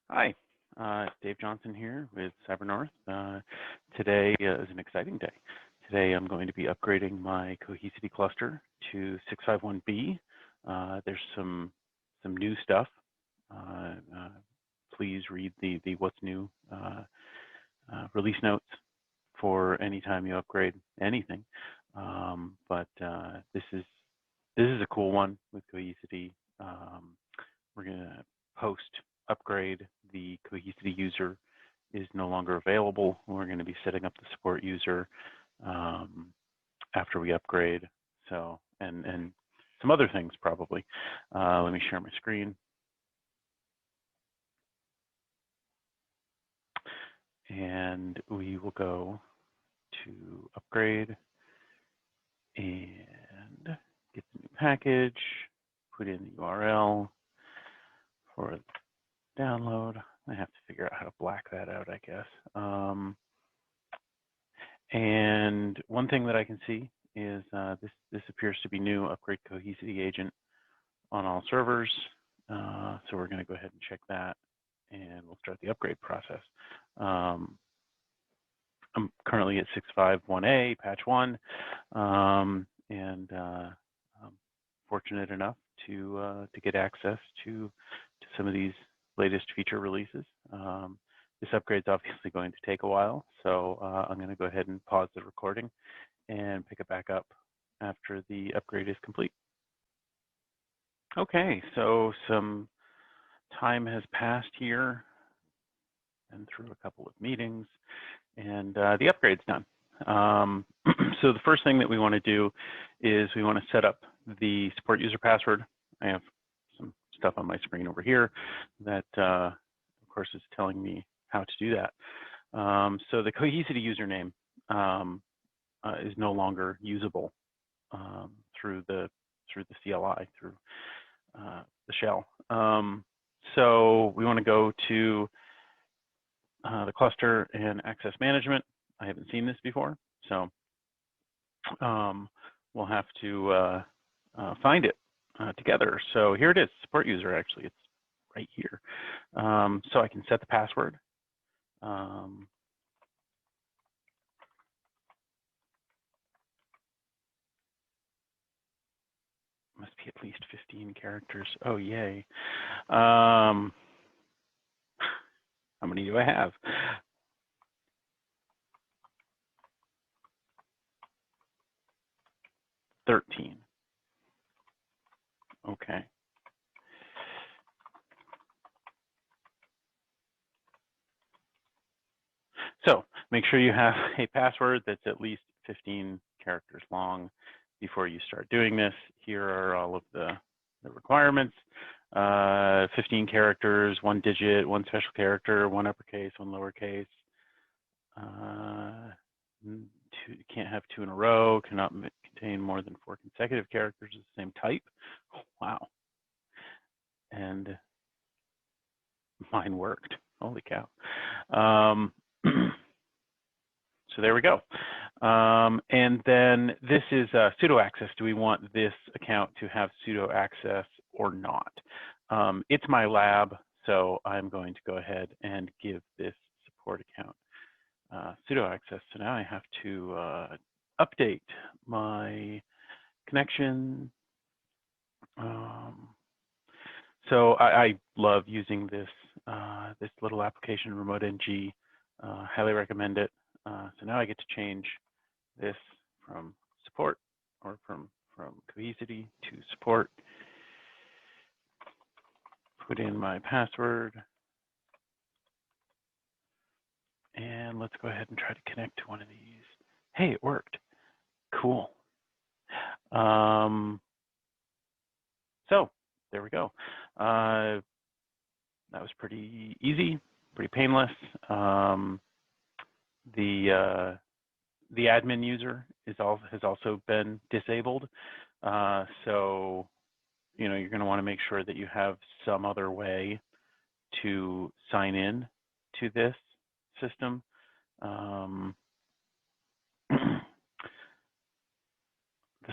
Hi, Dave Johnson here with CyberNorth. Today is an exciting day. Today I'm going to be upgrading my Cohesity cluster to 651B. There's some new stuff. Please read the what's new release notes for any time you upgrade anything. But this is a cool one with Cohesity. We're going to post upgrade. The Cohesity user is no longer available. We're going to be setting up the support user after we upgrade. So, and some other things probably. Let me share my screen. And we will go to upgrade and get the new package, put in the URL for download. I have to figure out how to black that out, I guess. And one thing that I can see is this appears to be new. Upgrade Cohesity agent on all servers. So we're going to go ahead and check that, and we'll start the upgrade process. I'm currently at 651A, patch 1, and I'm fortunate enough to get access to some of these latest feature releases. This upgrade is obviously going to take a while, so I'm going to go ahead and pause the recording and pick it back up after the upgrade is complete. Okay, so some time has passed here and through a couple of meetings, and the upgrade's done. So the first thing that we want to do is we want to set up the support user password. I have some stuff on my screen over here that, of course, is telling me how to do that. So the Cohesity username is no longer usable through the CLI, through the shell. So we want to go to the cluster and access management. I haven't seen this before, so we'll have to find it together. So here it is, support user. Actually, it's right here. So I can set the password. Must be at least 15 characters. Oh, yay. How many do I have? $13. Okay. So make sure you have a password that's at least 15 characters long before you start doing this. Here are all of the requirements. 15 characters, 1 digit, 1 special character, 1 uppercase, 1 lowercase. Can't have 2 in a row, cannot contain more than 4 consecutive characters of the same type. Oh, wow. And mine worked. Holy cow. So there we go. And then this is sudo access. Do we want this account to have sudo access or not? It's my lab, so I'm going to go ahead and give this support account sudo access. So now I have to update my connection. So I love using this this little application, Remote NG. Highly recommend it. So now I get to change this from support, or from Cohesity to support. Put in my password, and let's go ahead and try to connect to one of these. Hey, it worked. Cool. So there we go. That was pretty easy, pretty painless. The admin user has also been disabled. So, you know, you're going to want to make sure that you have some other way to sign in to this system. The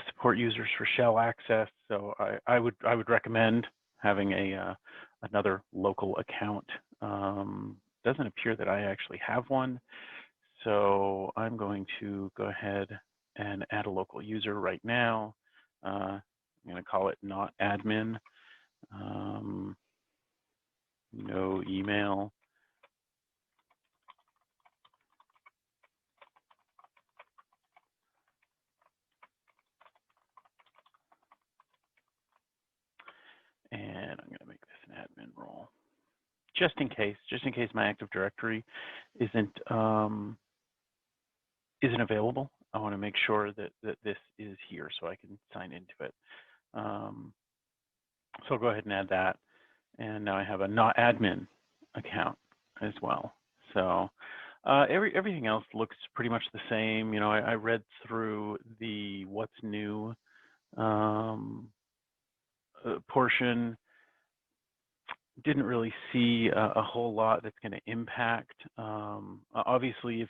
support users for shell access. So I would recommend having another local account. Doesn't appear that I actually have one, so I'm going to go ahead and add a local user right now. I'm going to call it not admin, no email. And I'm going to make this an admin role, just in case my Active Directory isn't available. I want to make sure that this is here so I can sign into it. So I'll go ahead and add that. And now I have a not admin account as well. So everything else looks pretty much the same. You know, I read through the what's new portion. Didn't really see a whole lot that's going to impact. Obviously, if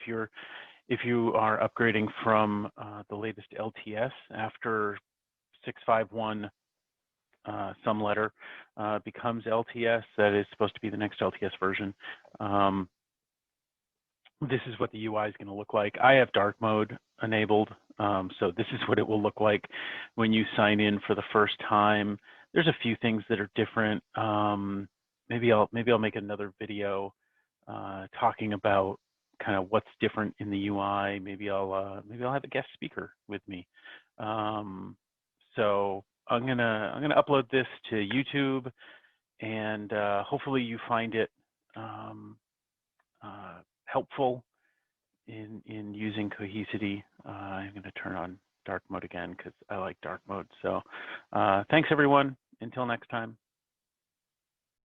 you are upgrading from the latest LTS after 651 some letter becomes LTS, that is supposed to be the next LTS version. This is what the UI is going to look like. I have dark mode enabled, so this is what it will look like when you sign in for the first time. There's a few things that are different. Maybe I'll make another video talking about kind of what's different in the UI. Maybe I'll have a guest speaker with me. So I'm gonna upload this to YouTube, and hopefully you find it helpful in using Cohesity. I'm going to turn on dark mode again because I like dark mode. So thanks everyone. Until next time.